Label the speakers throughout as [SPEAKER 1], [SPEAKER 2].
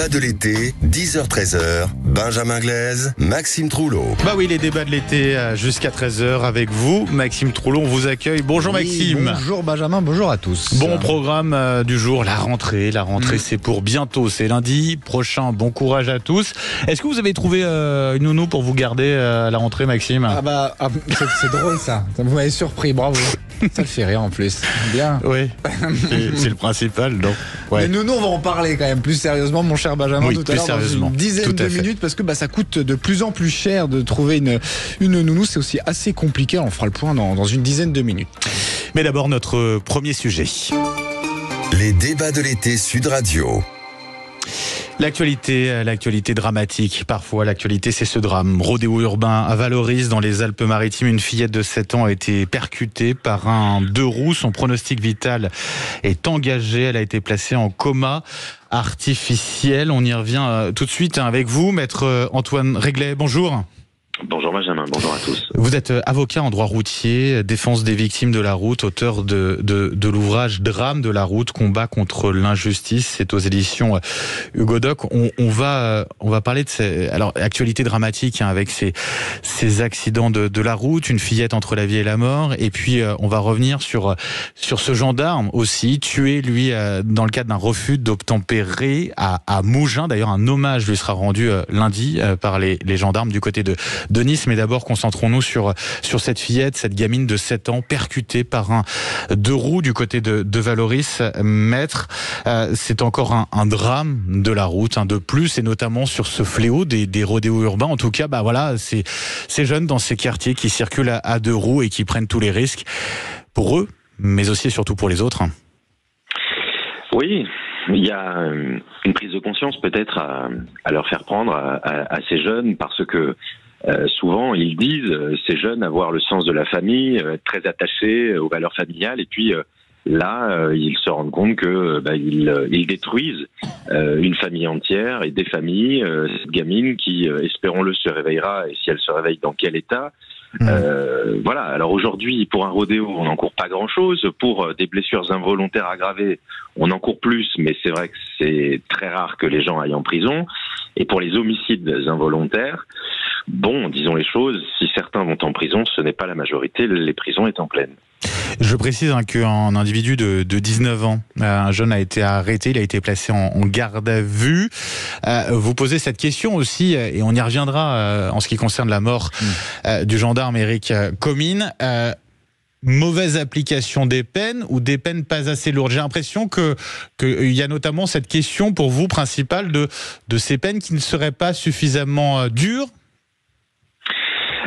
[SPEAKER 1] débats de l'été, 10h-13h, Benjamin Glaise, Maxime Trouleau.
[SPEAKER 2] Bah oui, les débats de l'été jusqu'à 13h avec vous, Maxime Trouleau, on vous accueille. Bonjour Maxime.
[SPEAKER 3] Bonjour Benjamin, bonjour à tous.
[SPEAKER 2] Bon programme du jour, la rentrée. C'est pour bientôt, c'est lundi prochain. Bon courage à tous. Est-ce que vous avez trouvé une nounou pour vous garder à la rentrée, Maxime?
[SPEAKER 3] C'est drôle ça. Vous m'avez surpris, bravo. Ça le fait rire en plus. Bien.
[SPEAKER 2] Oui, c'est le principal, non? Ouais.
[SPEAKER 3] Mais nous, on va en parler quand même plus sérieusement, mon cher Benjamin,
[SPEAKER 2] oui,
[SPEAKER 3] tout à l'heure, dans une dizaine de minutes, parce que ça coûte de plus en plus cher de trouver une nounou. C'est aussi assez compliqué. On fera le point dans une dizaine de minutes.
[SPEAKER 2] Mais d'abord, notre premier sujet.
[SPEAKER 1] Les débats de l'été Sud Radio.
[SPEAKER 2] L'actualité dramatique. Parfois, l'actualité, c'est ce drame. Rodéo urbain à Vallauris, dans les Alpes-Maritimes. Une fillette de 7 ans a été percutée par un deux roues. Son pronostic vital est engagé. Elle a été placée en coma artificiel. On y revient tout de suite avec vous, maître Antoine Réglet. Bonjour.
[SPEAKER 4] Bonjour Benjamin, bonjour à tous.
[SPEAKER 2] Vous êtes avocat en droit routier, défense des victimes de la route, auteur de l'ouvrage Drame de la route, combat contre l'injustice. C'est aux éditions Hugo Doc. On va parler de actualité dramatique avec ces accidents de la route, une fillette entre la vie et la mort. Et puis on va revenir sur ce gendarme aussi, tué lui dans le cadre d'un refus d'obtempérer à Mougins. D'ailleurs, un hommage lui sera rendu lundi par les gendarmes du côté de Nice. Mais d'abord, concentrons-nous sur cette fillette, cette gamine de 7 ans, percutée par un deux roues du côté de Vallauris. Maître, c'est encore un drame de la route, de plus, et notamment sur ce fléau des rodéos urbains. En tout cas, ces jeunes dans ces quartiers qui circulent à deux roues et qui prennent tous les risques pour eux, mais aussi et surtout pour les autres.
[SPEAKER 4] Oui, il y a une prise de conscience peut-être à leur faire prendre à ces jeunes, parce que souvent, ils disent, ces jeunes, avoir le sens de la famille, très attachés aux valeurs familiales, et puis là, ils se rendent compte que ils détruisent une famille entière et des familles. Cette gamine qui, espérons-le, se réveillera, et si elle se réveille, dans quel état? Voilà. Alors aujourd'hui, pour un rodéo, on n'encourt pas grand-chose. Pour des blessures involontaires aggravées, on encourt plus, mais c'est vrai que c'est très rare que les gens aillent en prison. Et pour les homicides involontaires, disons les choses, si certains vont en prison, ce n'est pas la majorité, les prisons étant pleines.
[SPEAKER 2] Je précise qu'un individu de 19 ans, un jeune a été arrêté, il a été placé en garde à vue. Vous posez cette question aussi, et on y reviendra en ce qui concerne la mort du gendarme Éric Comines. Mauvaise application des peines ou des peines pas assez lourdes? J'ai l'impression qu'il y a notamment cette question pour vous principale de ces peines qui ne seraient pas suffisamment dures.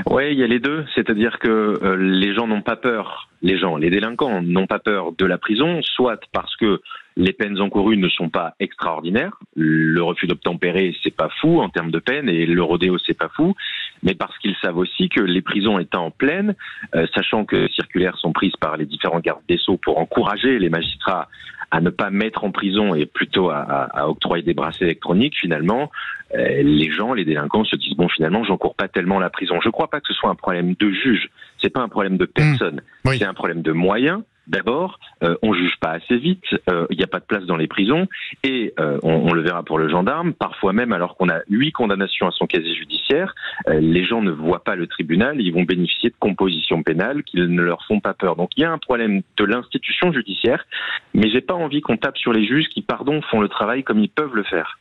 [SPEAKER 4] Oui, il y a les deux. C'est-à-dire que les gens n'ont pas peur, les délinquants n'ont pas peur de la prison, soit parce que les peines encourues ne sont pas extraordinaires. Le refus d'obtempérer, c'est pas fou en termes de peine, et le rodéo, c'est pas fou. Mais parce qu'ils savent aussi que les prisons étant pleines, sachant que les circulaires sont prises par les différents gardes des Sceaux pour encourager les magistrats à ne pas mettre en prison et plutôt à octroyer des bracelets électroniques, finalement, les délinquants se disent finalement, j'encours pas tellement la prison. Je crois pas que ce soit un problème de juge. C'est pas un problème de personne. Oui. C'est un problème de moyens. D'abord, on juge pas assez vite, il n'y a pas de place dans les prisons, et on le verra pour le gendarme, parfois même alors qu'on a 8 condamnations à son casier judiciaire, les gens ne voient pas le tribunal, ils vont bénéficier de compositions pénales qui ne leur font pas peur. Donc il y a un problème de l'institution judiciaire, mais j'ai pas envie qu'on tape sur les juges qui, font le travail comme ils peuvent le faire.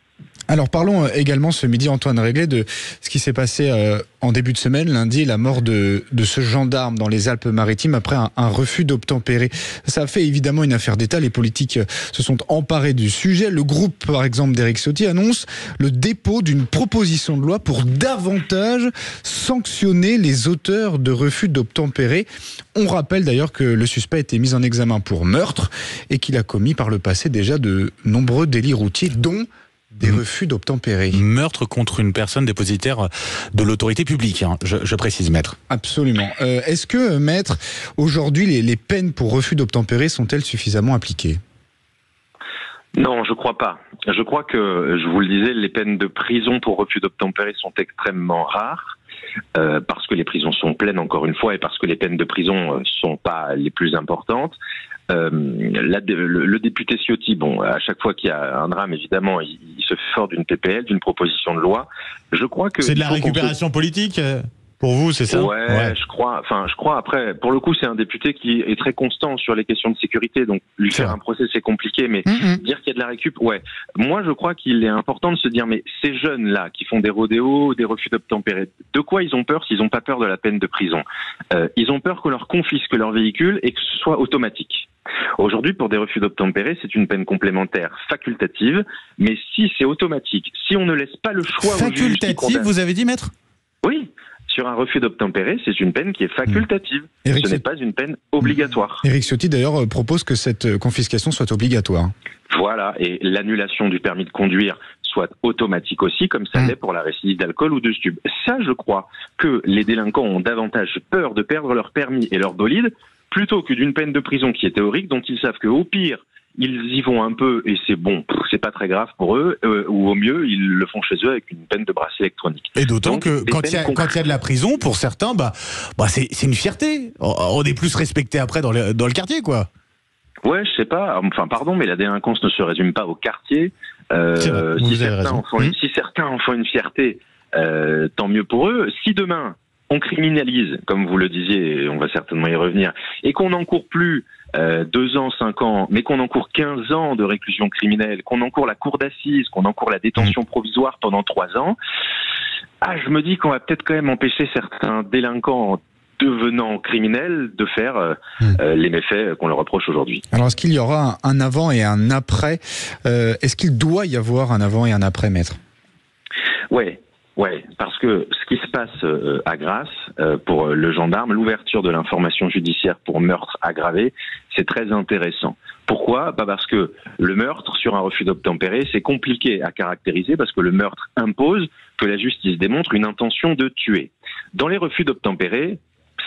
[SPEAKER 3] Alors parlons également ce midi, Antoine Réglet, de ce qui s'est passé en début de semaine, lundi, la mort de ce gendarme dans les Alpes-Maritimes après un refus d'obtempérer. Ça a fait évidemment une affaire d'État, les politiques se sont emparés du sujet. Le groupe, par exemple, d'Éric Ciotti annonce le dépôt d'une proposition de loi pour davantage sanctionner les auteurs de refus d'obtempérer. On rappelle d'ailleurs que le suspect a été mis en examen pour meurtre et qu'il a commis par le passé déjà de nombreux délits routiers, dont des refus d'obtempérer.
[SPEAKER 2] Meurtre contre une personne dépositaire de l'autorité publique, je précise, maître.
[SPEAKER 3] Absolument. Est-ce que, maître, aujourd'hui, les peines pour refus d'obtempérer sont-elles suffisamment appliquées?
[SPEAKER 4] Non, je crois pas. Je crois que, je vous le disais, les peines de prison pour refus d'obtempérer sont extrêmement rares. parce que les prisons sont pleines encore une fois et parce que les peines de prison sont pas les plus importantes. Le député Ciotti, bon, à chaque fois qu'il y a un drame, évidemment, il se fait fort d'une PPL, d'une proposition de loi. Je crois que
[SPEAKER 5] c'est de la récupération politique pour vous, c'est ça?
[SPEAKER 4] Ouais, je crois. Après, pour le coup, c'est un député qui est très constant sur les questions de sécurité, donc lui faire un procès c'est compliqué, mais dire qu'il y a de la récup, ouais. Moi, je crois qu'il est important de se dire, mais ces jeunes-là qui font des rodéos, des refus d'obtempérer, de quoi ils ont peur s'ils n'ont pas peur de la peine de prison? Ils ont peur qu'on leur confisque leur véhicule et que ce soit automatique. Aujourd'hui, pour des refus d'obtempérer, c'est une peine complémentaire facultative, mais si c'est automatique, si on ne laisse pas le choix
[SPEAKER 5] facultative, vous avez dit, maître?
[SPEAKER 4] Oui. Sur un refus d'obtempérer, c'est une peine qui est facultative. Ce n'est pas une peine obligatoire.
[SPEAKER 3] Éric Ciotti, d'ailleurs, propose que cette confiscation soit obligatoire.
[SPEAKER 4] Voilà, et l'annulation du permis de conduire soit automatique aussi, comme ça l'est pour la récidive d'alcool ou de stupes. Ça, je crois que les délinquants ont davantage peur de perdre leur permis et leur bolide, plutôt que d'une peine de prison qui est théorique, dont ils savent qu'au pire, ils y vont un peu et c'est bon, c'est pas très grave pour eux, ou au mieux, ils le font chez eux avec une peine de bracelet électronique.
[SPEAKER 5] Et d'autant que quand il y a de la prison, pour certains, c'est une fierté. On est plus respecté après dans le quartier, quoi.
[SPEAKER 4] Ouais, je sais pas, enfin pardon, mais la délinquance ne se résume pas au quartier. Si certains en font une fierté, tant mieux pour eux. Si demain, on criminalise, comme vous le disiez, et on va certainement y revenir, et qu'on n'encourt plus 2 ans, 5 ans, mais qu'on encourt 15 ans de réclusion criminelle, qu'on encourt la cour d'assises, qu'on encourt la détention provisoire pendant 3 ans, je me dis qu'on va peut-être quand même empêcher certains délinquants devenant criminels de faire les méfaits qu'on leur reproche aujourd'hui.
[SPEAKER 3] Alors, est-ce qu'il y aura un avant et un après? Est-ce qu'il doit y avoir un avant et un après, maître?
[SPEAKER 4] Ouais, parce que ce qui se passe à Grasse, pour le gendarme, l'ouverture de l'information judiciaire pour meurtre aggravé, c'est très intéressant. Pourquoi? Parce que le meurtre sur un refus d'obtempérer, c'est compliqué à caractériser parce que le meurtre impose que la justice démontre une intention de tuer. Dans les refus d'obtempérer,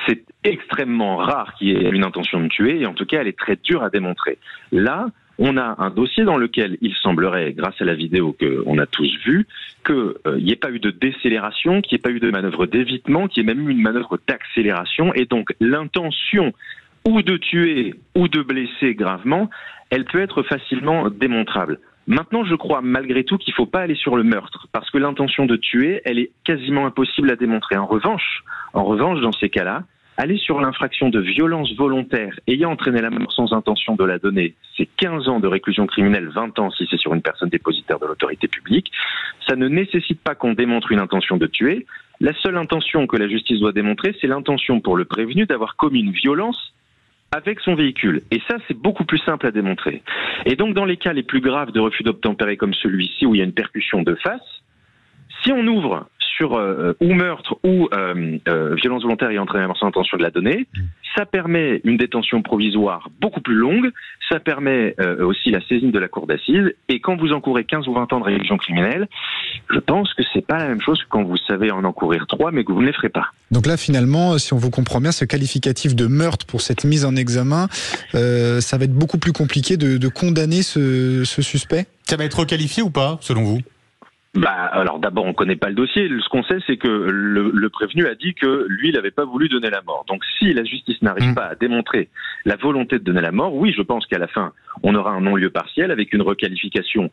[SPEAKER 4] c'est extrêmement rare qu'il y ait une intention de tuer et en tout cas, elle est très dure à démontrer. Là, on a un dossier dans lequel il semblerait, grâce à la vidéo qu'on a tous vue, qu'il n'y ait pas eu de décélération, qu'il n'y ait pas eu de manœuvre d'évitement, qu'il y ait même eu une manœuvre d'accélération. Et donc l'intention ou de tuer ou de blesser gravement, elle peut être facilement démontrable. Maintenant, je crois malgré tout qu'il ne faut pas aller sur le meurtre, parce que l'intention de tuer, elle est quasiment impossible à démontrer. En revanche, dans ces cas-là, aller sur l'infraction de violence volontaire ayant entraîné la mort sans intention de la donner, c'est 15 ans de réclusion criminelle, 20 ans si c'est sur une personne dépositaire de l'autorité publique. Ça ne nécessite pas qu'on démontre une intention de tuer. La seule intention que la justice doit démontrer, c'est l'intention pour le prévenu d'avoir commis une violence avec son véhicule. Et ça, c'est beaucoup plus simple à démontrer. Et donc, dans les cas les plus graves de refus d'obtempérer comme celui-ci, où il y a une percussion de face, si on ouvre sur ou meurtre ou violence volontaire et entraînement sans intention de la donner, ça permet une détention provisoire beaucoup plus longue, ça permet aussi la saisine de la cour d'assises, et quand vous encourez 15 ou 20 ans de réclusion criminelle, je pense que c'est pas la même chose que quand vous savez en encourir 3, mais que vous ne les ferez pas.
[SPEAKER 3] Donc là, finalement, si on vous comprend bien, ce qualificatif de meurtre pour cette mise en examen, ça va être beaucoup plus compliqué de condamner ce suspect?
[SPEAKER 5] Ça va être requalifié ou pas, selon vous?
[SPEAKER 4] Alors d'abord, on ne connaît pas le dossier. Ce qu'on sait, c'est que le prévenu a dit que lui, il n'avait pas voulu donner la mort. Donc si la justice n'arrive pas à démontrer la volonté de donner la mort, oui, je pense qu'à la fin, on aura un non-lieu partiel avec une requalification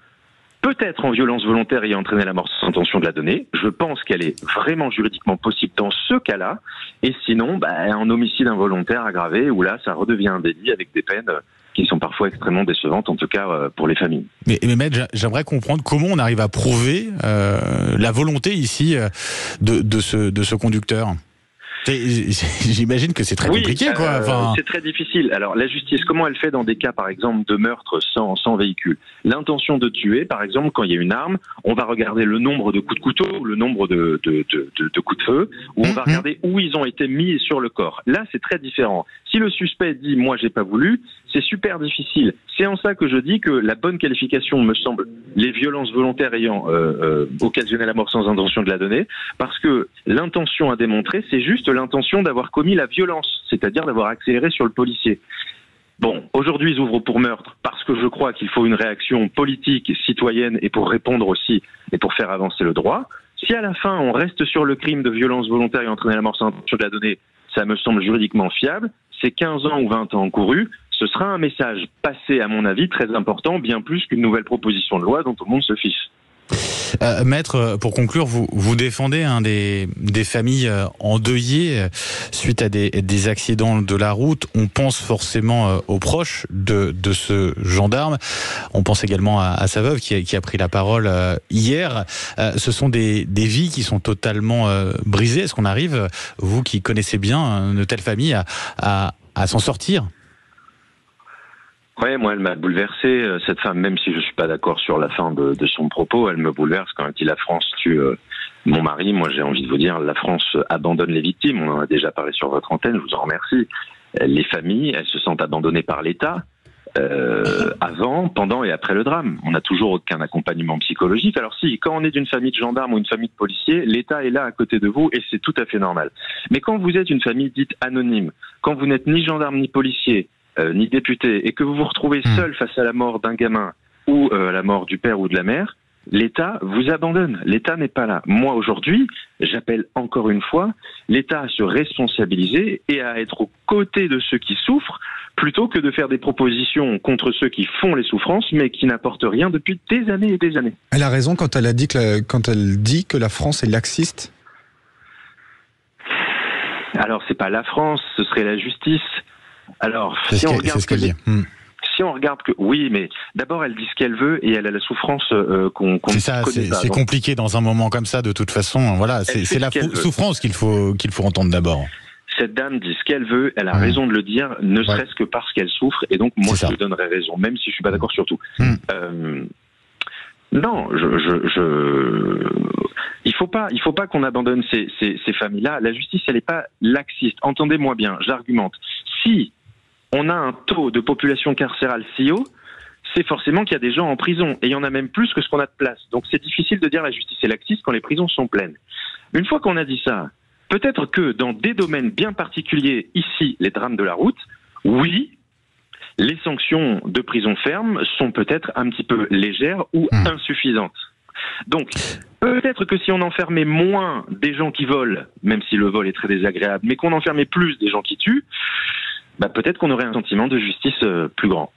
[SPEAKER 4] peut-être en violence volontaire ayant entraîné la mort sans intention de la donner. Je pense qu'elle est vraiment juridiquement possible dans ce cas-là. Et sinon, en homicide involontaire aggravé, où là, ça redevient un délit avec des peines qui sont parfois extrêmement décevantes, en tout cas pour les familles.
[SPEAKER 5] Mais maître, j'aimerais comprendre comment on arrive à prouver la volonté ici de ce conducteur. J'imagine que c'est très compliqué, quoi. Enfin...
[SPEAKER 4] C'est très difficile. Alors, la justice, comment elle fait dans des cas, par exemple, de meurtre sans véhicule? L'intention de tuer, par exemple, quand il y a une arme, on va regarder le nombre de coups de couteau, ou le nombre de coups de feu, ou on va regarder où ils ont été mis sur le corps. Là, c'est très différent. Si le suspect dit « moi, j'ai pas voulu », c'est super difficile. C'est en ça que je dis que la bonne qualification me semble les violences volontaires ayant occasionné la mort sans intention de la donner, parce que l'intention à démontrer, c'est juste l'intention d'avoir commis la violence, c'est-à-dire d'avoir accéléré sur le policier. Bon, aujourd'hui, ils ouvrent pour meurtre parce que je crois qu'il faut une réaction politique, citoyenne, et pour répondre aussi, et pour faire avancer le droit. Si à la fin, on reste sur le crime de violence volontaire et entraîner à la mort sans intention de la donner, ça me semble juridiquement fiable. C'est 15 ans ou 20 ans encourus. Ce sera un message passé, à mon avis, très important, bien plus qu'une nouvelle proposition de loi dont tout le monde se fiche.
[SPEAKER 2] Maître, pour conclure, vous défendez des familles endeuillées suite à des accidents de la route. On pense forcément aux proches de ce gendarme. On pense également à sa veuve qui a pris la parole hier. Ce sont des vies qui sont totalement brisées. Est-ce qu'on arrive, vous qui connaissez bien une telle famille, à s'en sortir ?
[SPEAKER 4] Ouais, moi, elle m'a bouleversé, cette femme, même si je suis pas d'accord sur la fin de son propos, elle me bouleverse quand elle dit la France tue mon mari. Moi, j'ai envie de vous dire, la France abandonne les victimes. On en a déjà parlé sur votre antenne, je vous en remercie. Les familles, elles se sentent abandonnées par l'État, avant, pendant et après le drame. On n'a toujours aucun accompagnement psychologique. Alors si, quand on est d'une famille de gendarmes ou une famille de policiers, l'État est là à côté de vous et c'est tout à fait normal. Mais quand vous êtes une famille dite anonyme, quand vous n'êtes ni gendarme ni policier, ni député, et que vous vous retrouvez seul face à la mort d'un gamin ou à la mort du père ou de la mère, l'État vous abandonne. L'État n'est pas là. Moi, aujourd'hui, j'appelle encore une fois l'État à se responsabiliser et à être aux côtés de ceux qui souffrent, plutôt que de faire des propositions contre ceux qui font les souffrances, mais qui n'apportent rien depuis des années et des années.
[SPEAKER 3] Elle a raison quand elle dit que la France est laxiste.
[SPEAKER 4] Alors, c'est pas la France, ce serait la justice. Alors, si on regarde que oui, mais d'abord elle dit ce qu'elle veut et elle a la souffrance qu'on
[SPEAKER 2] c'est ça,
[SPEAKER 4] connaît pas.
[SPEAKER 2] C'est compliqué dans un moment comme ça, de toute façon. Voilà, c'est la souffrance qu'il faut entendre d'abord.
[SPEAKER 4] Cette dame dit ce qu'elle veut, elle a raison de le dire, ne serait-ce que parce qu'elle souffre, et donc moi je lui donnerais raison, même si je suis pas d'accord sur tout. Non, il faut pas qu'on abandonne ces familles-là. La justice, elle n'est pas laxiste. Entendez-moi bien, j'argumente. Si on a un taux de population carcérale si haut, c'est forcément qu'il y a des gens en prison. Et il y en a même plus que ce qu'on a de place. Donc c'est difficile de dire la justice est laxiste quand les prisons sont pleines. Une fois qu'on a dit ça, peut-être que dans des domaines bien particuliers, ici, les drames de la route, oui, les sanctions de prison ferme sont peut-être un petit peu légères ou insuffisantes. Donc, peut-être que si on enfermait moins des gens qui volent, même si le vol est très désagréable, mais qu'on enfermait plus des gens qui tuent, peut-être qu'on aurait un sentiment de justice plus grand.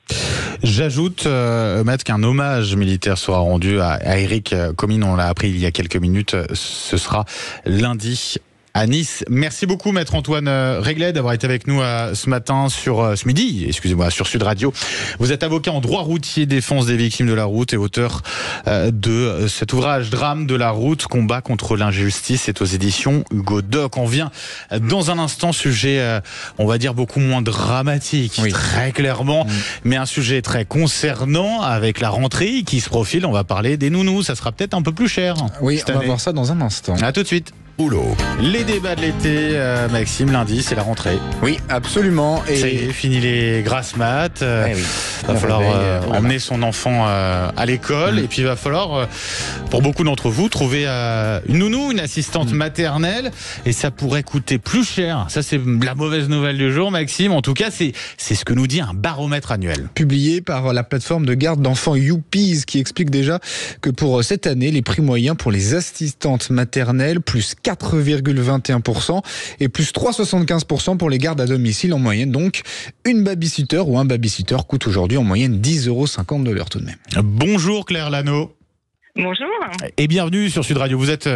[SPEAKER 2] J'ajoute, Maître, qu'un hommage militaire sera rendu à Éric Comines, on l'a appris il y a quelques minutes, ce sera lundi à Nice. Merci beaucoup, Maître Antoine Réglet, d'avoir été avec nous ce matin, sur Sud Radio. Vous êtes avocat en droit routier, défense des victimes de la route et auteur de cet ouvrage Drame de la route, combat contre l'injustice. C'est aux éditions Hugo Doc. On vient dans un instant, sujet, on va dire, beaucoup moins dramatique, très clairement, mais un sujet très concernant avec la rentrée qui se profile. On va parler des nounous. Ça sera peut-être un peu plus cher.
[SPEAKER 3] Oui, on va voir ça dans un instant.
[SPEAKER 2] À tout de suite. Les débats de l'été, Maxime, lundi, c'est la rentrée.
[SPEAKER 3] Oui, absolument.
[SPEAKER 2] Et ça y est, fini les grasses maths. Va falloir emmener son enfant à l'école. Et puis, il va falloir, pour beaucoup d'entre vous, trouver une nounou, une assistante maternelle. Et ça pourrait coûter plus cher. Ça, c'est la mauvaise nouvelle du jour, Maxime. En tout cas, c'est ce que nous dit un baromètre annuel.
[SPEAKER 3] Publié par la plateforme de garde d'enfants Youpies, qui explique déjà que pour cette année, les prix moyens pour les assistantes maternelles, plus 4,21% et plus 3,75% pour les gardes à domicile en moyenne. Donc, une babysitter ou un babysitter coûte aujourd'hui en moyenne 10,50 € de l'heure tout de même.
[SPEAKER 2] Bonjour Claire Lano.
[SPEAKER 6] Bonjour.
[SPEAKER 2] Et bienvenue sur Sud Radio. Vous êtes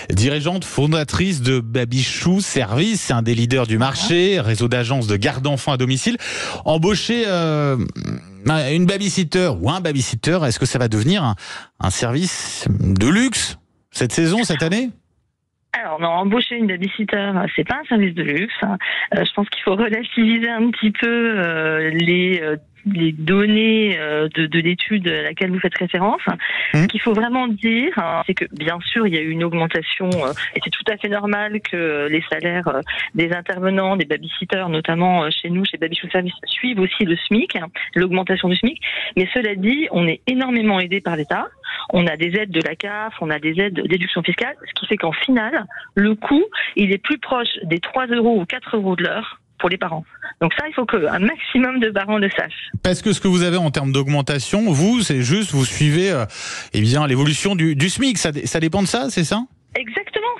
[SPEAKER 2] dirigeante, fondatrice de Babychou Service, c'est un des leaders du marché, réseau d'agences de garde d'enfants à domicile. Embaucher une babysitter ou un babysitter, est-ce que ça va devenir un service de luxe cette saison, cette année ?
[SPEAKER 6] Alors, non, embaucher une babysitter, c'est pas un service de luxe. Je pense qu'il faut relativiser un petit peu les données de l'étude à laquelle vous faites référence. Ce qu'il faut vraiment dire, c'est que bien sûr, il y a eu une augmentation, et c'est tout à fait normal que les salaires des intervenants, des babysitters, notamment chez nous, chez Babychou Service, suivent aussi le SMIC, l'augmentation du SMIC. Mais cela dit, on est énormément aidé par l'État. On a des aides de la CAF, on a des aides de déduction fiscale, ce qui fait qu'en finale, le coût, il est plus proche des 3 € ou 4 € de l'heure pour les parents. Donc ça, il faut qu'un maximum de parents le sachent.
[SPEAKER 2] Parce que ce que vous avez en termes d'augmentation, vous, c'est juste, vous suivez l'évolution du SMIC. Ça dépend de ça, c'est ça ?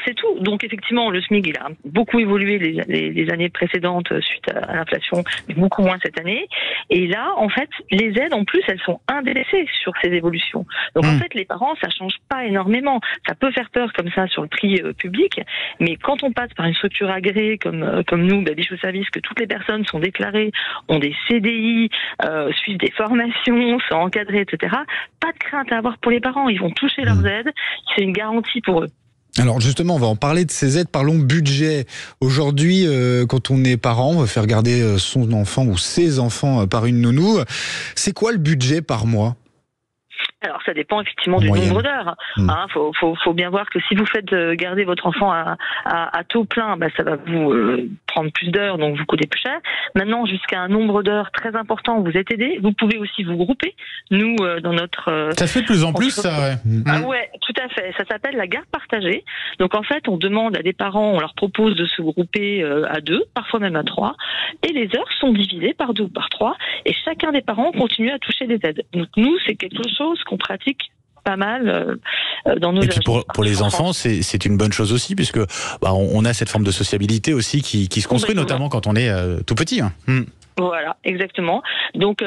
[SPEAKER 6] c'est tout. Donc effectivement, le SMIC, il a beaucoup évolué les années précédentes suite à l'inflation, mais beaucoup moins cette année. Et là, en fait, les aides, en plus, elles sont indexées sur ces évolutions. Donc en fait, les parents, ça change pas énormément. Ça peut faire peur comme ça sur le prix public, mais quand on passe par une structure agréée comme nous, Baby-Chou Service, que toutes les personnes sont déclarées, ont des CDI, suivent des formations, sont encadrées, etc., pas de crainte à avoir pour les parents. Ils vont toucher leurs aides. C'est une garantie pour eux.
[SPEAKER 3] Alors justement, on va en parler de ces aides. Parlons budget. Aujourd'hui, quand on est parent, on veut faire garder son enfant ou ses enfants par une nounou. C'est quoi le budget par mois ?
[SPEAKER 6] Alors ça dépend effectivement du nombre d'heures. Hein, faut bien voir que si vous faites garder votre enfant à taux plein, ça va vous prendre plus d'heures, donc vous coûtez plus cher. Maintenant, jusqu'à un nombre d'heures très important, vous êtes aidé. Vous pouvez aussi vous grouper. Nous, dans notre...
[SPEAKER 5] ça se fait de plus en plus, ça, ouais.
[SPEAKER 6] Ah ouais, tout à fait. Ça s'appelle la garde partagée. Donc en fait, on demande à des parents, on leur propose de se grouper à 2, parfois même à 3, et les heures sont divisées par 2 ou par 3, et chacun des parents continue à toucher des aides. Donc nous, c'est quelque chose qu'on pratique pas mal dans nos...
[SPEAKER 5] Et puis pour les enfants, c'est une bonne chose aussi, puisque on a cette forme de sociabilité aussi qui se construit, notamment quand on est tout petit.
[SPEAKER 6] Voilà, exactement. Donc,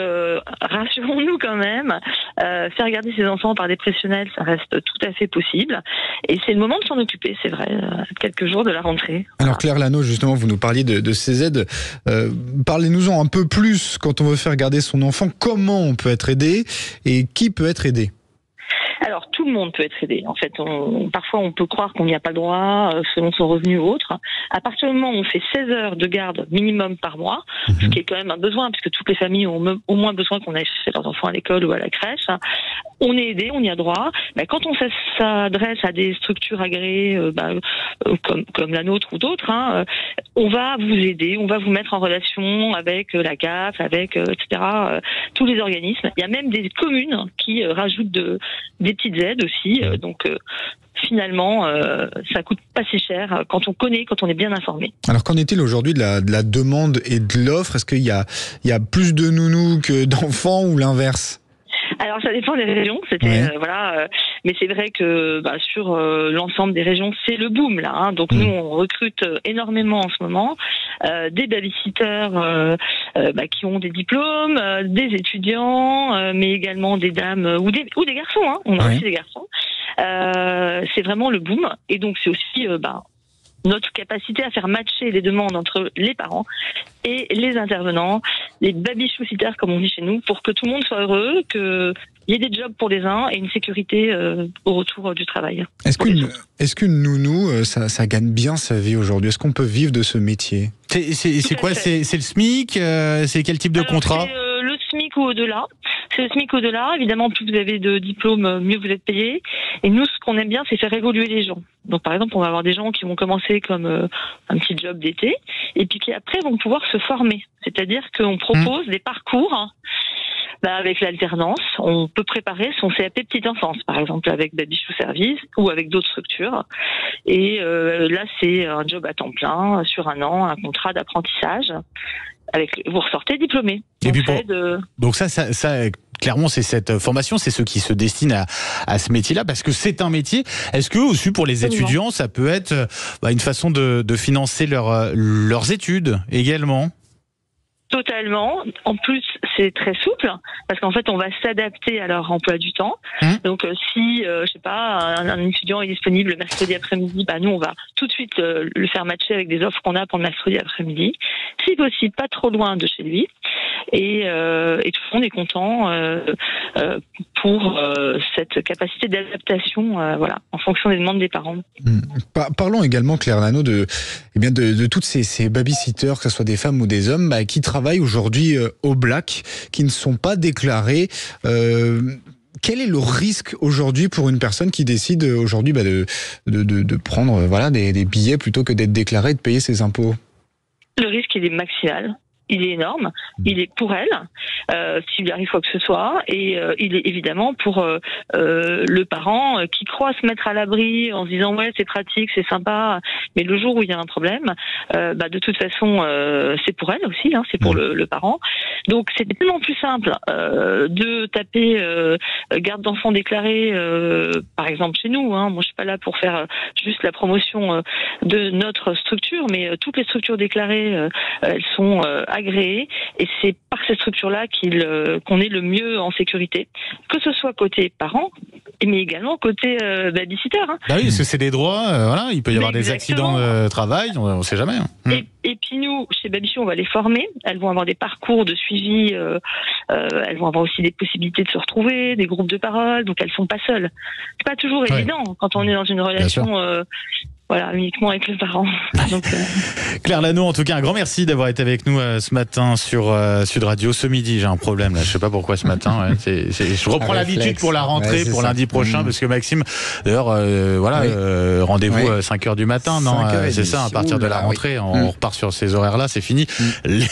[SPEAKER 6] rassurons-nous quand même, faire garder ses enfants par des professionnels, ça reste tout à fait possible. Et c'est le moment de s'en occuper, c'est vrai, quelques jours de la rentrée.
[SPEAKER 3] Alors Claire Lano, justement, vous nous parliez de ces aides. Parlez-nous-en un peu plus quand on veut faire garder son enfant. Comment on peut être aidé et qui peut être aidé ?
[SPEAKER 6] Alors, tout le monde peut être aidé. En fait, parfois, on peut croire qu'on n'y a pas droit selon son revenu ou autre. À partir du moment où on fait 16 heures de garde minimum par mois, ce qui est quand même un besoin, puisque toutes les familles ont au moins besoin qu'on aille chercher leurs enfants à l'école ou à la crèche, on est aidé, on y a droit. Quand on s'adresse à des structures agréées comme la nôtre ou d'autres, on va vous aider, on va vous mettre en relation avec la CAF, avec etc., tous les organismes. Il y a même des communes qui rajoutent des petites aides aussi. Donc finalement, ça coûte pas si cher quand on connaît, quand on est bien informé. Alors
[SPEAKER 3] qu'en est-il aujourd'hui de la demande et de l'offre ? Est-ce qu'il y a plus de nounous que d'enfants ou l'inverse ?
[SPEAKER 6] Alors ça dépend des régions, mais c'est vrai que sur l'ensemble des régions, c'est le boom là. Donc nous on recrute énormément en ce moment des babysitters qui ont des diplômes, des étudiants, mais également des dames ou des garçons. On a aussi des garçons. C'est vraiment le boom, et donc c'est aussi notre capacité à faire matcher les demandes entre les parents et les intervenants, les baby-chou-sitters comme on dit chez nous, pour que tout le monde soit heureux, qu'il y ait des jobs pour les uns et une sécurité au retour du travail.
[SPEAKER 3] Est-ce qu'une nounou, ça gagne bien sa vie aujourd'hui ? Est-ce qu'on peut vivre de ce métier ?
[SPEAKER 5] C'est quoi ? C'est le SMIC ? C'est quel type de contrat ?
[SPEAKER 6] C'est le SMIC ou au-delà. C'est le SMIC au-delà. Évidemment, plus vous avez de diplômes, mieux vous êtes payé. Et nous, ce qu'on aime bien, c'est faire évoluer les gens. Donc, par exemple, on va avoir des gens qui vont commencer comme un petit job d'été, et puis qui après vont pouvoir se former. C'est-à-dire qu'on propose des parcours. Avec l'alternance, on peut préparer son CAP petite enfance, par exemple avec Baby-Chou Service ou avec d'autres structures. Et là, c'est un job à temps plein, sur 1 an, un contrat d'apprentissage. Vous ressortez diplômé.
[SPEAKER 5] Et puis donc ça, clairement, c'est cette formation, c'est ceux qui se destinent à ce métier-là, parce que c'est un métier. Est-ce que aussi pour les étudiants, ça peut être une façon de financer leurs études également ?
[SPEAKER 6] Totalement. En plus, c'est très souple parce qu'en fait, on va s'adapter à leur emploi du temps. Donc, si, un étudiant est disponible le mercredi après-midi, nous, on va tout de suite le faire matcher avec des offres qu'on a pour le mercredi après-midi. Si possible, pas trop loin de chez lui. Et tout le monde est content pour cette capacité d'adaptation, en fonction des demandes des parents.
[SPEAKER 3] Parlons également, Claire Lano, de toutes ces babysitters, que ce soit des femmes ou des hommes, qui travaillent aujourd'hui au black, qui ne sont pas déclarés. Quel est le risque aujourd'hui pour une personne qui décide aujourd'hui de prendre des billets plutôt que d'être déclarée et de payer ses impôts ?
[SPEAKER 6] Le risque, il est maximal. il est énorme, il est pour elle, s'il lui arrive quoi que ce soit, et il est évidemment pour le parent qui croit se mettre à l'abri en se disant ouais c'est pratique, c'est sympa, mais le jour où il y a un problème, de toute façon c'est pour elle aussi, hein, c'est pour le parent. Donc c'est tellement plus simple de taper garde d'enfants déclarée, par exemple chez nous, hein, moi je suis pas là pour faire juste la promotion de notre structure, mais toutes les structures déclarées elles sont agréées, et c'est par ces structures-là qu'on est le mieux en sécurité, que ce soit côté parents, mais également côté babysitter. Hein.
[SPEAKER 5] Bah oui, parce que c'est des droits, voilà, il peut y avoir des accidents de travail, on ne sait jamais. Hein.
[SPEAKER 6] Et puis nous, chez Babychou, on va les former. Elles vont avoir des parcours de suivi. Elles vont avoir aussi des possibilités de se retrouver, des groupes de parole. Donc elles sont pas seules. C'est pas toujours évident quand on est dans une relation. Voilà, uniquement avec le parent. Donc,
[SPEAKER 5] Claire Lano, en tout cas, un grand merci d'avoir été avec nous ce matin sur Sud Radio. Ce midi, j'ai un problème là, je sais pas pourquoi ce matin. Je reprends l'habitude pour la rentrée, pour lundi prochain, parce que Maxime, d'ailleurs, rendez-vous 5h du matin, non, c'est ça, à partir de la rentrée, on repart sur ces horaires-là, c'est fini. Les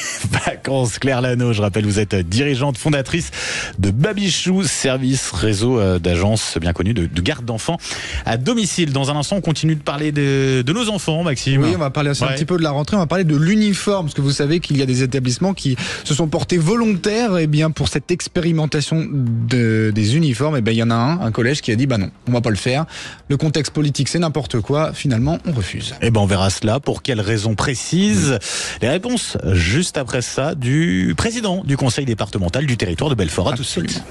[SPEAKER 5] vacances, Claire Lano, je rappelle, vous êtes dirigeante, fondatrice de Babychou, service réseau d'agences bien connu de garde d'enfants à domicile. Dans un instant, on continue de parler de nos enfants, Maxime.
[SPEAKER 3] Oui, on va parler aussi un petit peu de la rentrée, on va parler de l'uniforme, parce que vous savez qu'il y a des établissements qui se sont portés volontaires pour cette expérimentation des uniformes. Il y en a un collège qui a dit non, on va pas le faire. Le contexte politique, c'est n'importe quoi. Finalement, on refuse.
[SPEAKER 5] On verra cela. Pour quelles raisons précises? Les réponses juste après ça du président du conseil départemental du territoire de Belfort. À tout de suite.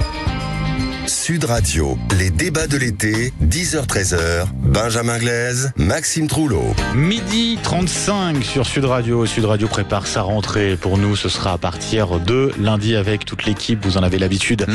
[SPEAKER 1] Sud Radio, les débats de l'été, 10h-13h, Benjamin Glaise, Maxime Trouleau.
[SPEAKER 5] 12h35 sur Sud Radio. Sud Radio prépare sa rentrée. Pour nous, ce sera à partir de lundi avec toute l'équipe. Vous en avez l'habitude.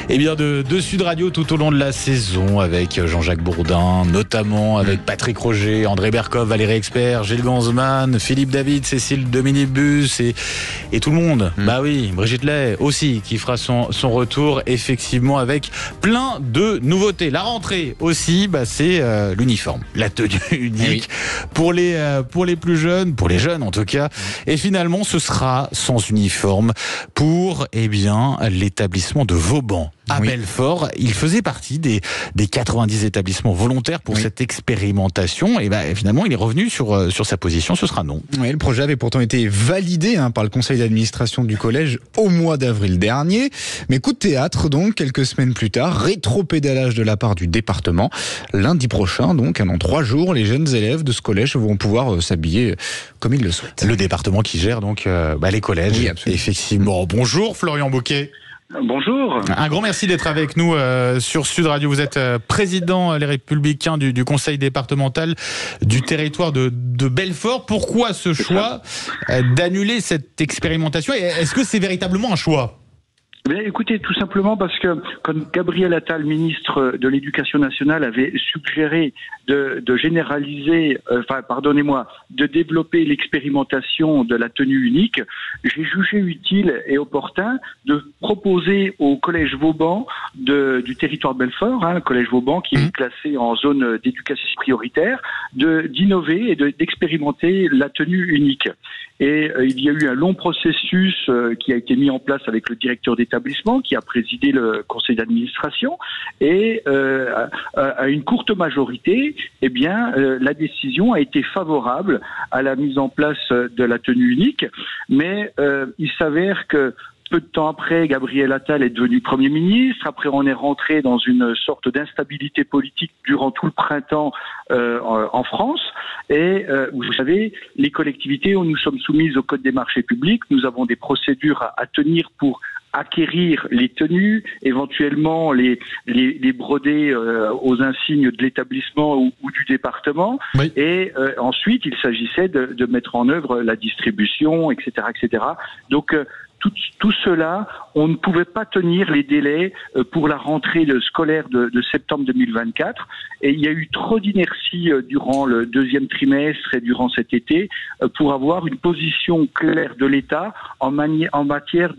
[SPEAKER 5] De Sud Radio tout au long de la saison, avec Jean-Jacques Bourdin, notamment avec Patrick Roger, André Berkov, Valérie Expert, Gilles Ganzmann, Philippe David, Cécile de Minibus et tout le monde. Bah oui, Brigitte Lay aussi, qui fera son retour, effectivement, avec plein de nouveautés. La rentrée aussi, c'est l'uniforme, la tenue unique pour les plus jeunes, pour les jeunes en tout cas. Et finalement, ce sera sans uniforme pour l'établissement de Vauban à Belfort. Il faisait partie des 90 établissements volontaires pour cette expérimentation. Et finalement, il est revenu sur sa position. Ce sera non.
[SPEAKER 3] Oui, le projet avait pourtant été validé par le conseil d'administration du collège au mois d'avril dernier. Mais coup de théâtre, donc, quelques semaines plus tard, rétropédalage de la part du département. Lundi prochain, donc, dans 3 jours, les jeunes élèves de ce collège vont pouvoir s'habiller comme ils le souhaitent.
[SPEAKER 5] Le département qui gère donc les collèges. Oui, effectivement. Bonjour Florian Bouquet.
[SPEAKER 7] Bonjour.
[SPEAKER 5] Un grand merci d'être avec nous sur Sud Radio. Vous êtes président Les Républicains du conseil départemental du territoire de Belfort. Pourquoi ce choix d'annuler cette expérimentation? Est-ce que c'est véritablement un choix?
[SPEAKER 7] Écoutez, tout simplement parce que quand Gabriel Attal, ministre de l'Éducation nationale, avait suggéré de généraliser, de développer l'expérimentation de la tenue unique, j'ai jugé utile et opportun de proposer au collège Vauban du territoire de Belfort, le collège Vauban qui est classé en zone d'éducation prioritaire, d'innover et d'expérimenter la tenue unique. Et il y a eu un long processus qui a été mis en place avec le directeur d'établissement qui a présidé le conseil d'administration et à une courte majorité, la décision a été favorable à la mise en place de la tenue unique. Mais il s'avère que peu de temps après, Gabriel Attal est devenu Premier ministre. Après, on est rentré dans une sorte d'instabilité politique durant tout le printemps en France. Et vous savez, les collectivités, nous sommes soumises au Code des marchés publics. Nous avons des procédures à tenir pour acquérir les tenues, éventuellement les broder aux insignes de l'établissement ou du département. Oui. Et ensuite, il s'agissait de mettre en œuvre la distribution, etc., etc. Donc, tout cela, on ne pouvait pas tenir les délais pour la rentrée scolaire de septembre 2024. Et il y a eu trop d'inertie durant le 2e trimestre et durant cet été pour avoir une position claire de l'État en matière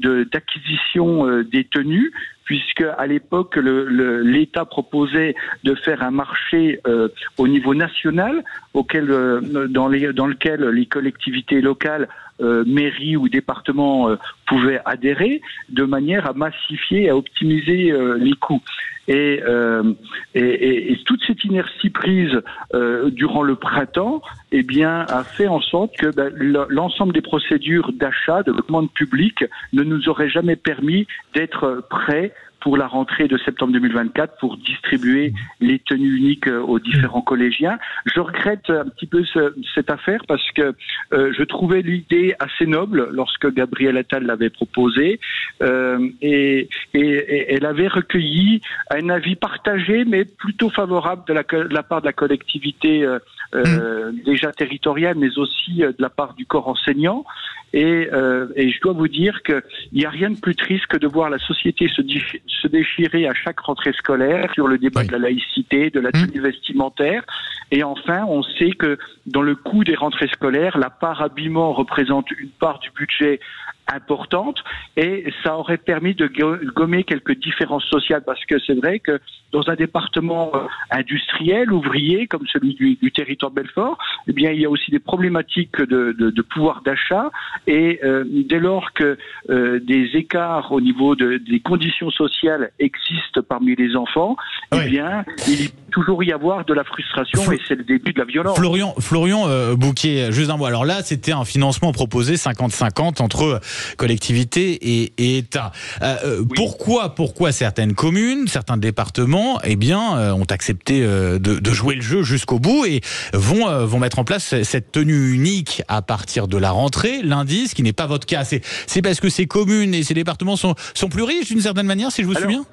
[SPEAKER 7] d'acquisition des tenues, puisque à l'époque l'État proposait de faire un marché au niveau national, dans lequel les collectivités locales, mairies ou départements pouvaient adhérer, de manière à massifier et à optimiser les coûts. Et toute cette inertie prise durant le printemps, eh bien, a fait en sorte que l'ensemble des procédures d'achat, de commande publique, ne nous aurait jamais permis d'être prêts pour la rentrée de septembre 2024 pour distribuer les tenues uniques aux différents collégiens. Je regrette un petit peu cette affaire parce que je trouvais l'idée assez noble lorsque Gabriel Attal l'avait proposée et elle avait recueilli un avis partagé mais plutôt favorable de la part de la collectivité déjà territoriale mais aussi de la part du corps enseignant. Et je dois vous dire qu'il n'y a rien de plus triste que de voir la société se déchirer à chaque rentrée scolaire sur le débat de la laïcité, de la tenue vestimentaire. Et enfin, on sait que dans le coût des rentrées scolaires, la part habillement représente une part du budget importante et ça aurait permis de gommer quelques différences sociales parce que c'est vrai que dans un département industriel, ouvrier comme celui du territoire de Belfort, eh bien il y a aussi des problématiques de pouvoir d'achat et dès lors que des écarts au niveau des conditions sociales existent parmi les enfants, eh bien il peut toujours y avoir de la frustration et c'est le début de la violence.
[SPEAKER 5] Florian Bouquet, juste un mot. Alors là, c'était un financement proposé 50-50 entre collectivités et État. Pourquoi certaines communes, certains départements, eh bien, ont accepté de jouer le jeu jusqu'au bout et vont mettre en place cette tenue unique à partir de la rentrée lundi, ce qui n'est pas votre cas. C'est parce que ces communes et ces départements sont plus riches d'une certaine manière, si je vous suis bien.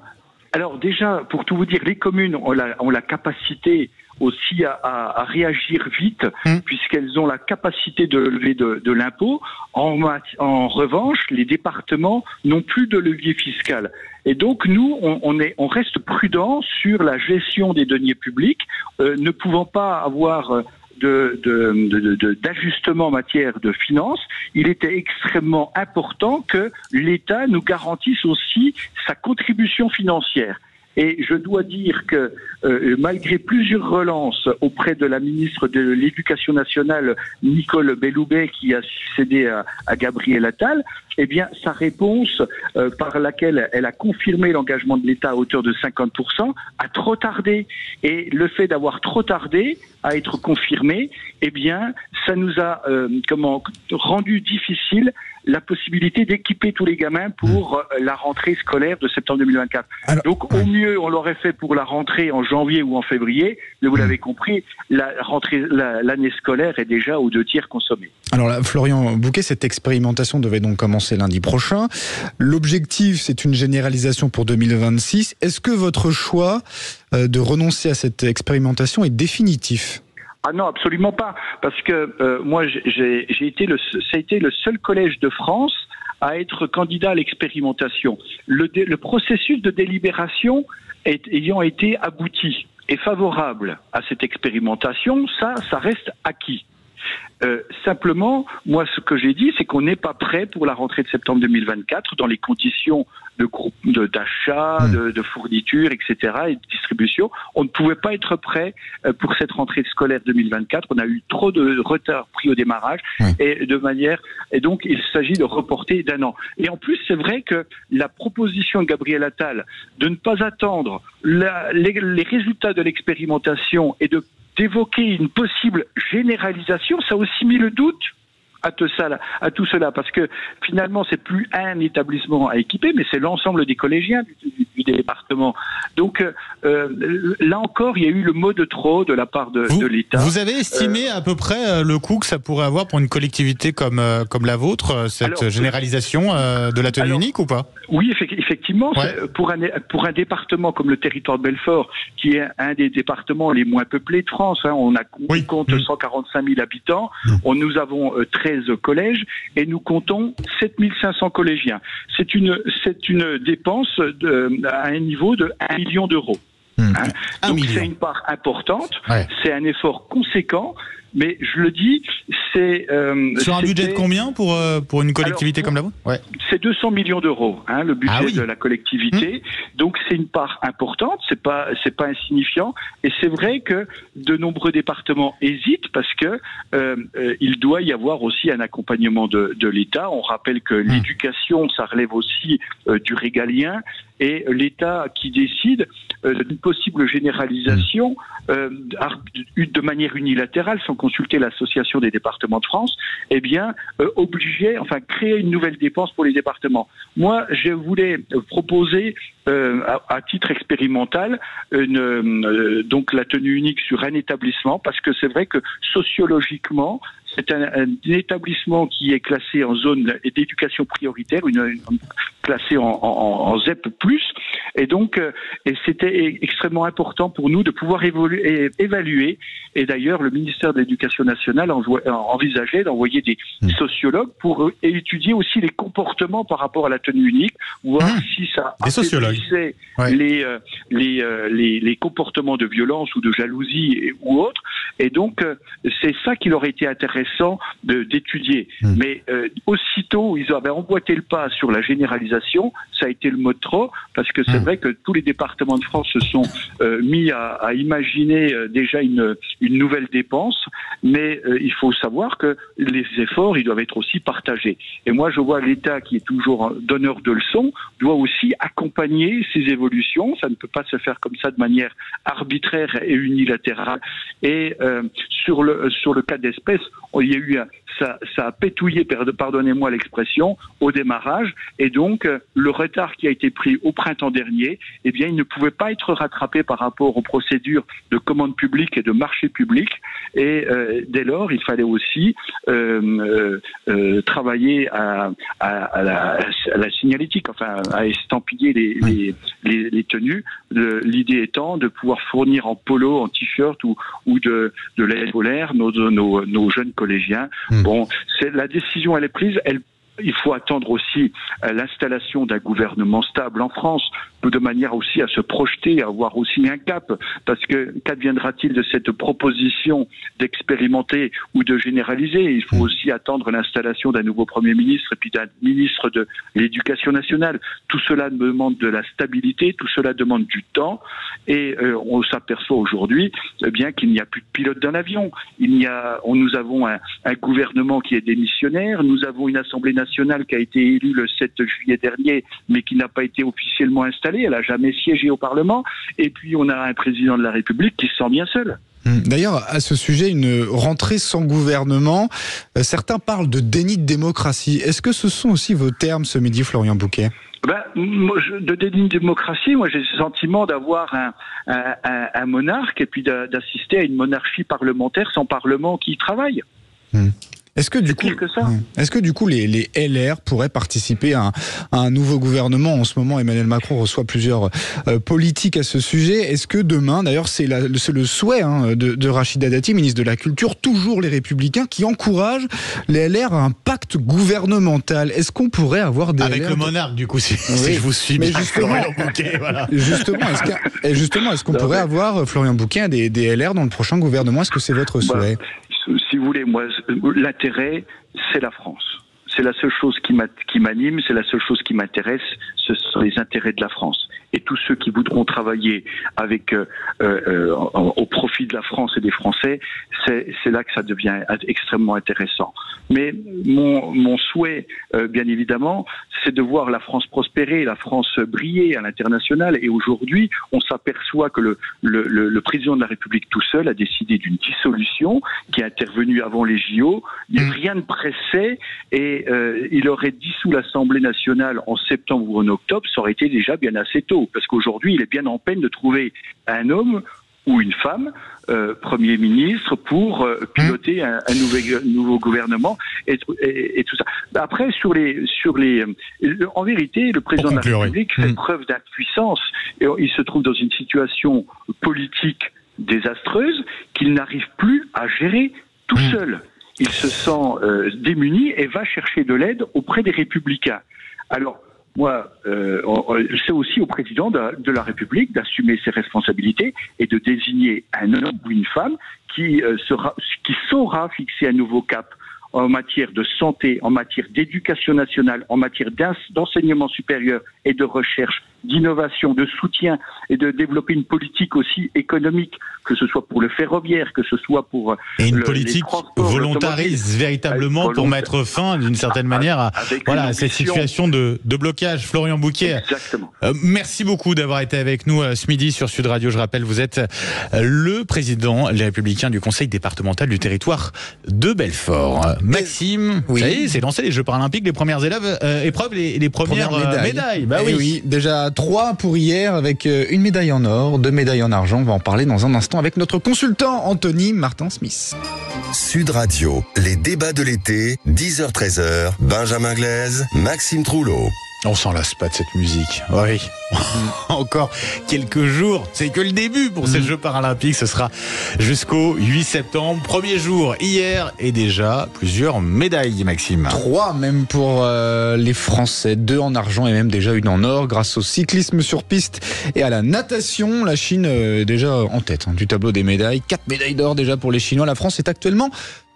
[SPEAKER 7] Alors déjà, pour tout vous dire, les communes ont la capacité aussi à réagir vite, puisqu'elles ont la capacité de lever de l'impôt. En revanche, les départements n'ont plus de levier fiscal. Et donc, nous, on reste prudents sur la gestion des deniers publics, ne pouvant pas avoir d'ajustement en matière de finances, il était extrêmement important que l'État nous garantisse aussi sa contribution financière. Et je dois dire que malgré plusieurs relances auprès de la ministre de l'Éducation nationale, Nicole Belloubet, qui a succédé à Gabriel Attal, eh bien sa réponse par laquelle elle a confirmé l'engagement de l'État à hauteur de 50% a trop tardé. Et le fait d'avoir trop tardé à être confirmé, eh bien ça nous a rendu difficile la possibilité d'équiper tous les gamins pour la rentrée scolaire de septembre 2024. Alors, donc au mieux, on l'aurait fait pour la rentrée en janvier ou en février, mais vous l'avez compris, l'année scolaire est déjà aux 2/3 consommée.
[SPEAKER 3] Alors là, Florian Bouquet, cette expérimentation devait donc commencer lundi prochain. L'objectif, c'est une généralisation pour 2026. Est-ce que votre choix de renoncer à cette expérimentation est définitif ?
[SPEAKER 7] Ah non, absolument pas, parce que moi, ça a été le seul collège de France à être candidat à l'expérimentation. Le processus de délibération ayant été abouti et favorable à cette expérimentation, ça reste acquis. Simplement, moi, ce que j'ai dit, c'est qu'on n'est pas prêt pour la rentrée de septembre 2024 dans les conditions d'achat, de fourniture, etc., et de distribution. On ne pouvait pas être prêt pour cette rentrée scolaire 2024. On a eu trop de retard pris au démarrage et donc il s'agit de reporter d'un an. Et en plus, c'est vrai que la proposition de Gabriel Attal de ne pas attendre les résultats de l'expérimentation et d'évoquer une possible généralisation, ça a aussi mis le doute à tout cela, parce que finalement c'est plus un établissement à équiper, mais c'est l'ensemble des collégiens du département. Donc là encore, il y a eu le mot de trop de la part de l'État.
[SPEAKER 5] Vous avez estimé à peu près le coût que ça pourrait avoir pour une collectivité comme la vôtre, cette généralisation de la tenue unique ou pas ?
[SPEAKER 7] Oui, effectivement, pour un département comme le territoire de Belfort, qui est un des départements les moins peuplés de France, on compte 145 000 habitants, nous avons 13 collèges et nous comptons 7500 collégiens. C'est une dépense à un niveau de 1 million d'euros. Donc c'est une part importante, c'est un effort conséquent. Mais je le dis, c'est...
[SPEAKER 5] Sur un budget de combien pour une collectivité comme la vôtre?
[SPEAKER 7] Ouais. C'est 200 millions d'euros, hein, le budget de la collectivité. Donc c'est une part importante, c'est pas insignifiant. Et c'est vrai que de nombreux départements hésitent parce que il doit y avoir aussi un accompagnement de l'État. On rappelle que l'éducation, ça relève aussi du régalien. Et l'État qui décide d'une possible généralisation de manière unilatérale, sans consulter l'Association des départements de France, eh bien, créer une nouvelle dépense pour les départements. Moi, je voulais proposer, à titre expérimental, donc la tenue unique sur un établissement, parce que c'est vrai que sociologiquement, c'est un établissement qui est classé en zone d'éducation prioritaire, classé en ZEP+, et donc c'était extrêmement important pour nous de pouvoir évaluer, et d'ailleurs le ministère de l'Éducation nationale envisageait d'envoyer des sociologues pour étudier aussi les comportements par rapport à la tenue unique, voir si ça affaiblissait les comportements de violence ou de jalousie ou autres, et donc c'est ça qui leur été intéressant d'étudier. Mais aussitôt ils avaient emboîté le pas sur la généralisation, ça a été le mot de trop, parce que c'est vrai que tous les départements de France se sont mis à imaginer déjà une nouvelle dépense, mais il faut savoir que les efforts, ils doivent être aussi partagés. Et moi, je vois l'État, qui est toujours donneur de leçons, doit aussi accompagner ces évolutions. Ça ne peut pas se faire comme ça de manière arbitraire et unilatérale. Et sur le cas d'espèce, il y a eu ça a pétouillé, pardonnez-moi l'expression, au démarrage, et donc le retard qui a été pris au printemps dernier, eh bien, il ne pouvait pas être rattrapé par rapport aux procédures de commande publique et de marché public, et dès lors, il fallait aussi travailler à la signalétique, enfin à estampiller les tenues. L'idée étant de pouvoir fournir en polo, en t-shirt ou de l'aide polaire nos jeunes collégiens. Bon, la décision, elle est prise. Il faut attendre aussi l'installation d'un gouvernement stable en France, de manière aussi à se projeter, à avoir aussi un cap, parce que qu'adviendra-t-il de cette proposition d'expérimenter ou de généraliser? Il faut aussi attendre l'installation d'un nouveau Premier ministre et puis d'un ministre de l'Éducation nationale. Tout cela demande de la stabilité, tout cela demande du temps, et on s'aperçoit aujourd'hui bien qu'il n'y a plus de pilote dans l'avion. Nous avons un gouvernement qui est démissionnaire, nous avons une Assemblée nationale qui a été élue le 7 juillet dernier, mais qui n'a pas été officiellement installée, elle n'a jamais siégé au Parlement, et puis on a un président de la République qui se sent bien seul.
[SPEAKER 3] D'ailleurs, à ce sujet, une rentrée sans gouvernement, certains parlent de déni de démocratie. Est-ce que ce sont aussi vos termes ce midi, Florian Bouquet ?
[SPEAKER 7] De déni de démocratie, moi j'ai le sentiment d'avoir un monarque et puis d'assister à une monarchie parlementaire sans parlement qui travaille.
[SPEAKER 3] Est-ce que du coup les LR pourraient participer à un nouveau gouvernement? En ce moment, Emmanuel Macron reçoit plusieurs politiques à ce sujet. Est-ce que demain, d'ailleurs, c'est le souhait de Rachida Dati, ministre de la Culture, toujours les Républicains, qui encouragent les LR à un pacte gouvernemental? Est-ce qu'on pourrait avoir des
[SPEAKER 5] avec
[SPEAKER 3] LR
[SPEAKER 5] le monarque, du coup, si je vous suis bien, Florian Bouquet, voilà.
[SPEAKER 3] Justement, est-ce qu'on pourrait avoir, Florian Bouquet, des LR dans le prochain gouvernement? Est-ce que c'est votre souhait?
[SPEAKER 7] Si vous voulez, moi, l'intérêt, c'est la France. C'est la seule chose qui m'anime, c'est la seule chose qui m'intéresse, ce sont les intérêts de la France. Et tous ceux qui voudront travailler au profit de la France et des Français, c'est là que ça devient extrêmement intéressant. Mais mon souhait, bien évidemment, c'est de voir la France prospérer, la France briller à l'international. Et aujourd'hui, on s'aperçoit que le président de la République tout seul a décidé d'une dissolution qui est intervenue avant les JO. Rien ne pressait, et il aurait dissous l'Assemblée nationale en septembre ou en octobre, ça aurait été déjà bien assez tôt. Parce qu'aujourd'hui, il est bien en peine de trouver un homme ou une femme Premier ministre pour piloter un nouveau gouvernement et tout ça. Après, en vérité, le président de la République fait preuve d'impuissance. Et il se trouve dans une situation politique désastreuse qu'il n'arrive plus à gérer tout seul. Il se sent démuni et va chercher de l'aide auprès des Républicains. Alors, moi, c'est aussi au président de la République d'assumer ses responsabilités et de désigner un homme ou une femme qui qui saura fixer un nouveau cap en matière de santé, en matière d'éducation nationale, en matière d'enseignement supérieur et de recherche, d'innovation, de soutien et de développer une politique aussi économique, que ce soit pour le ferroviaire, que ce soit pour
[SPEAKER 5] et une politique volontariste véritablement pour mettre fin d'une certaine manière à cette situation de blocage. Florian Bouquet,
[SPEAKER 7] exactement.
[SPEAKER 5] Merci beaucoup d'avoir été avec nous ce midi sur Sud Radio. Je rappelle, vous êtes le président Les Républicains du Conseil départemental du territoire de Belfort. Maxime,
[SPEAKER 3] oui.
[SPEAKER 5] Ça y est, c'est lancé les Jeux paralympiques, les premières épreuves, les premières médailles. Bah oui,
[SPEAKER 3] déjà 3 pour hier avec une médaille en or, 2 médailles en argent. On va en parler dans un instant avec notre consultant Anthony Martin-Smith.
[SPEAKER 1] Sud Radio, les débats de l'été, 10h-13h, Benjamin Glaise, Maxime Trouleau.
[SPEAKER 5] On s'en lasse pas de cette musique. Oui. Encore quelques jours. C'est que le début pour ces Jeux paralympiques. Ce sera jusqu'au 8 septembre. Premier jour hier et déjà plusieurs médailles, Maxime.
[SPEAKER 3] 3 même pour les Français. 2 en argent et même déjà une en or grâce au cyclisme sur piste et à la natation. La Chine est déjà en tête du tableau des médailles. 4 médailles d'or déjà pour les Chinois. La France est actuellement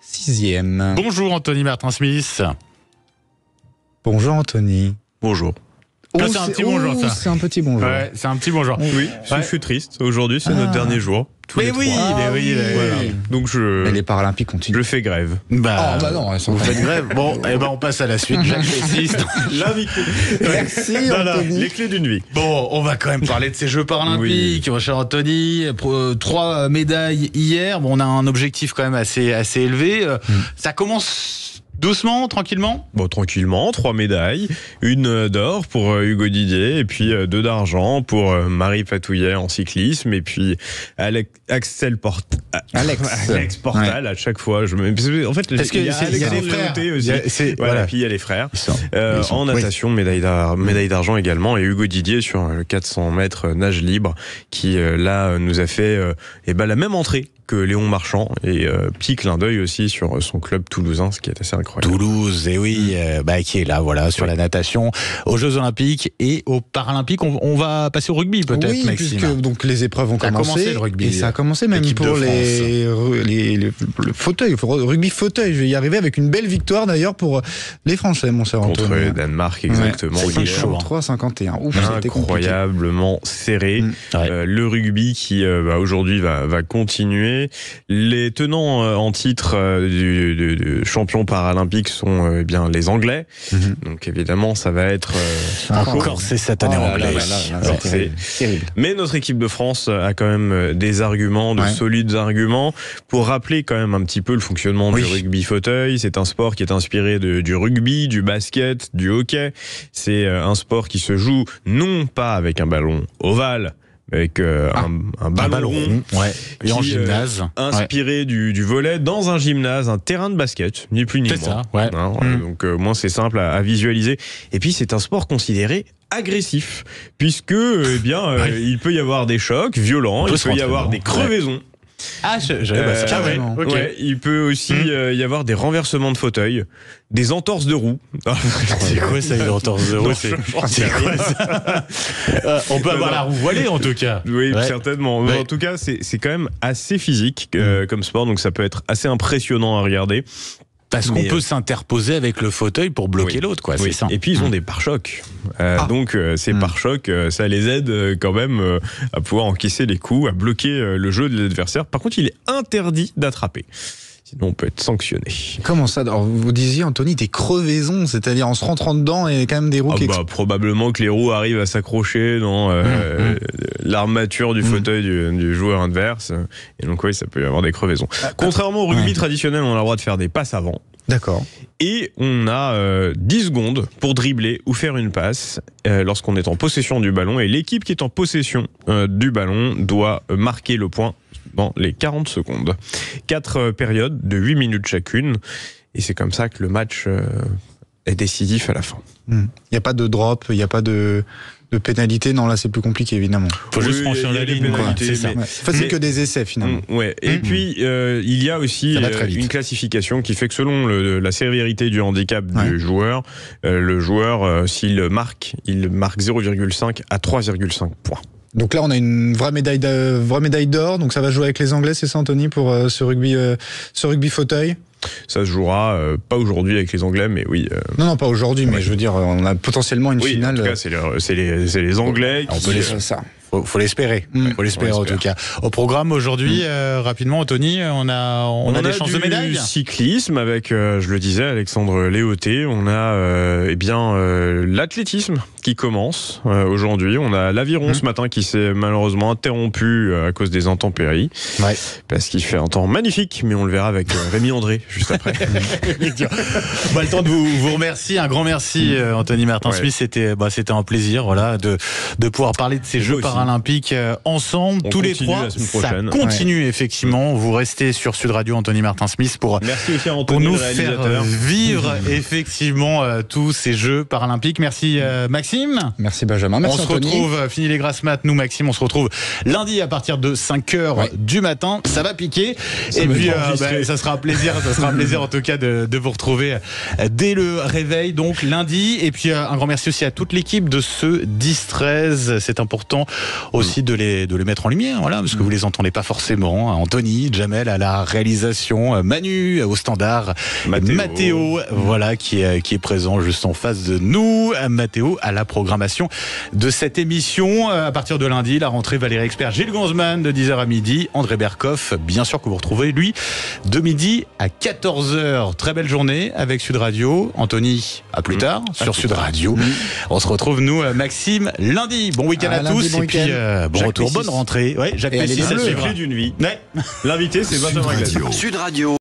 [SPEAKER 3] 6e.
[SPEAKER 5] Bonjour Anthony Martin-Smith.
[SPEAKER 3] Bonjour Anthony.
[SPEAKER 8] Bonjour.
[SPEAKER 5] C'est un petit bonjour, ça.
[SPEAKER 3] C'est un petit bonjour.
[SPEAKER 5] Ouais, c'est un petit bonjour.
[SPEAKER 8] Oui, je suis triste. Aujourd'hui, c'est notre dernier jour.
[SPEAKER 5] Mais oui,
[SPEAKER 8] Voilà. Donc
[SPEAKER 3] Mais les Paralympiques continuent.
[SPEAKER 8] je fais grève.
[SPEAKER 3] Bah non,
[SPEAKER 5] vous faites grève. Bon, on passe à la suite. Jacques Messis.
[SPEAKER 8] L'invité.
[SPEAKER 3] Merci Anthony.
[SPEAKER 8] Les clés d'une vie.
[SPEAKER 5] Bon, on va quand même parler de ces Jeux paralympiques, mon cher Anthony. 3 médailles hier. Bon, on a un objectif quand même assez élevé. Ça commence doucement, tranquillement.
[SPEAKER 8] Bon, tranquillement, 3 médailles, une d'or pour Hugo Didier et puis 2 d'argent pour Marie Patouillet en cyclisme et puis Alex Portal à chaque fois. En fait,
[SPEAKER 5] parce qu'il y a les frères
[SPEAKER 8] aussi. Voilà, puis il y a les frères. En natation, médaille d'argent également et Hugo Didier sur le 400 mètres nage libre qui là nous a fait la même entrée que Léon Marchand et petit clin d'œil aussi sur son club toulousain, ce qui est assez incroyable.
[SPEAKER 5] Toulouse, et oui, qui est là, voilà, sur la natation, aux Jeux Olympiques et aux Paralympiques. On va passer au rugby peut-être,
[SPEAKER 3] oui,
[SPEAKER 5] Maxime.
[SPEAKER 3] Puisque donc les épreuves ont commencé,
[SPEAKER 5] le rugby,
[SPEAKER 3] et ça a commencé même pour le fauteuil, rugby fauteuil. Je vais y arriver avec une belle victoire d'ailleurs pour les Français, mon cher Anthony.
[SPEAKER 8] Contre Danemark, exactement.
[SPEAKER 3] 53-51.
[SPEAKER 8] Incroyablement serré. Le rugby qui aujourd'hui va continuer. Les tenants en titre du champion paralympique sont les Anglais. Donc évidemment, ça va être
[SPEAKER 5] encore c'est cette année anglais.
[SPEAKER 3] C'est terrible.
[SPEAKER 8] Mais notre équipe de France a quand même des arguments, de solides arguments pour rappeler quand même un petit peu le fonctionnement du rugby fauteuil. C'est un sport qui est inspiré du rugby, du basket, du hockey. C'est un sport qui se joue non pas avec un ballon ovale, avec un ballon rond,
[SPEAKER 5] et en gymnase,
[SPEAKER 8] inspiré du volley dans un gymnase, un terrain de basket, ni plus ni moins. Donc moins c'est simple à visualiser. Et puis c'est un sport considéré agressif, puisque il peut y avoir des chocs violents, il peut y avoir des crevaisons. Il peut aussi y avoir des renversements de fauteuils, des entorses de roues.
[SPEAKER 5] C'est quoi ça, une entorse de roue? C'est quoi ça? On peut avoir la roue voilée en tout cas.
[SPEAKER 8] Oui, certainement. En tout cas, c'est quand même assez physique comme sport, donc ça peut être assez impressionnant à regarder.
[SPEAKER 5] Parce qu'on peut s'interposer avec le fauteuil pour bloquer l'autre, quoi. C'est ça.
[SPEAKER 8] Et puis ils ont des pare-chocs. Donc ces pare-chocs, ça les aide quand même à pouvoir encaisser les coups, à bloquer le jeu de l'adversaire. Par contre, il est interdit d'attraper. Sinon, on peut être sanctionné.
[SPEAKER 3] Comment ça? Alors, vous disiez, Anthony, des crevaisons, c'est-à-dire en se rentrant dedans et quand même des roues
[SPEAKER 8] probablement que les roues arrivent à s'accrocher dans l'armature du fauteuil du joueur adverse. Et donc, ça peut y avoir des crevaisons. Contrairement au rugby traditionnel, on a le droit de faire des passes avant.
[SPEAKER 3] D'accord.
[SPEAKER 8] Et on a 10 secondes pour dribbler ou faire une passe lorsqu'on est en possession du ballon. Et l'équipe qui est en possession du ballon doit marquer le point dans les 40 secondes. 4 périodes de 8 minutes chacune. Et c'est comme ça que le match est décisif à la fin.
[SPEAKER 3] Il n'y a pas de drop, il n'y a pas de pénalité. Non, là c'est plus compliqué évidemment.
[SPEAKER 5] Faut juste franchir la ligne, c'est ça.
[SPEAKER 3] C'est que des essais finalement.
[SPEAKER 8] Et puis il y a aussi une classification qui fait que selon la sévérité du handicap du joueur, le joueur s'il marque, il marque 0,5 à 3,5 points.
[SPEAKER 3] Donc là, on a une vraie médaille d'or. Donc ça va jouer avec les Anglais, c'est ça, Anthony, pour ce rugby fauteuil?
[SPEAKER 8] Ça se jouera pas aujourd'hui avec les Anglais, mais oui.
[SPEAKER 3] Non, pas aujourd'hui, mais je veux dire, on a potentiellement une
[SPEAKER 8] oui,
[SPEAKER 3] finale.
[SPEAKER 8] En tout cas, c'est les Anglais
[SPEAKER 3] on peut ça.
[SPEAKER 5] Faut l'espérer. Faut l'espérer en tout cas. Au programme aujourd'hui, rapidement, Anthony, on a des chances de médaille.
[SPEAKER 8] Cyclisme avec, je le disais, Alexandre Léoté. On a l'athlétisme qui commence aujourd'hui. On a l'aviron ce matin qui s'est malheureusement interrompu à cause des intempéries.
[SPEAKER 5] Ouais.
[SPEAKER 8] Parce qu'il fait un temps magnifique, mais on le verra avec Rémi André juste après.
[SPEAKER 5] Le temps de vous remercier, un grand merci Anthony Martin-Smith. C'était un plaisir, voilà, de pouvoir parler de ces Jeux paralympiques ensemble, tous les trois. Ça continue effectivement. Vous restez sur Sud Radio, Anthony Martin-Smith, pour nous faire vivre effectivement tous ces Jeux paralympiques. Merci Maxime.
[SPEAKER 3] Merci Benjamin. Merci
[SPEAKER 5] on se retrouve, fini les grasses mat, nous Maxime, on se retrouve lundi à partir de 5h du matin. Ça va piquer. Et puis ça sera un plaisir en tout cas de vous retrouver dès le réveil, donc lundi. Et puis un grand merci aussi à toute l'équipe de ce 10-13. C'est important aussi de les mettre en lumière, voilà, parce que vous les entendez pas forcément. Anthony, Jamel à la réalisation, Manu au standard, Mathéo voilà, qui est présent juste en face de nous. Mathéo à la programmation de cette émission. À partir de lundi, la rentrée, Valérie Expert, Gilles Gonzman de 10h à midi, André Berkoff, bien sûr que vous retrouvez lui de midi à 14h. Très belle journée avec Sud Radio. Anthony, à plus tard sur Sud Radio. On se retrouve nous, Maxime, lundi. Bon week-end à tous et puis bon retour, bonne rentrée. Ouais, Jacques Messis, ça suivra.
[SPEAKER 8] D'une vie. L'invité, c'est Benjamin Glaise.
[SPEAKER 1] Sud Radio.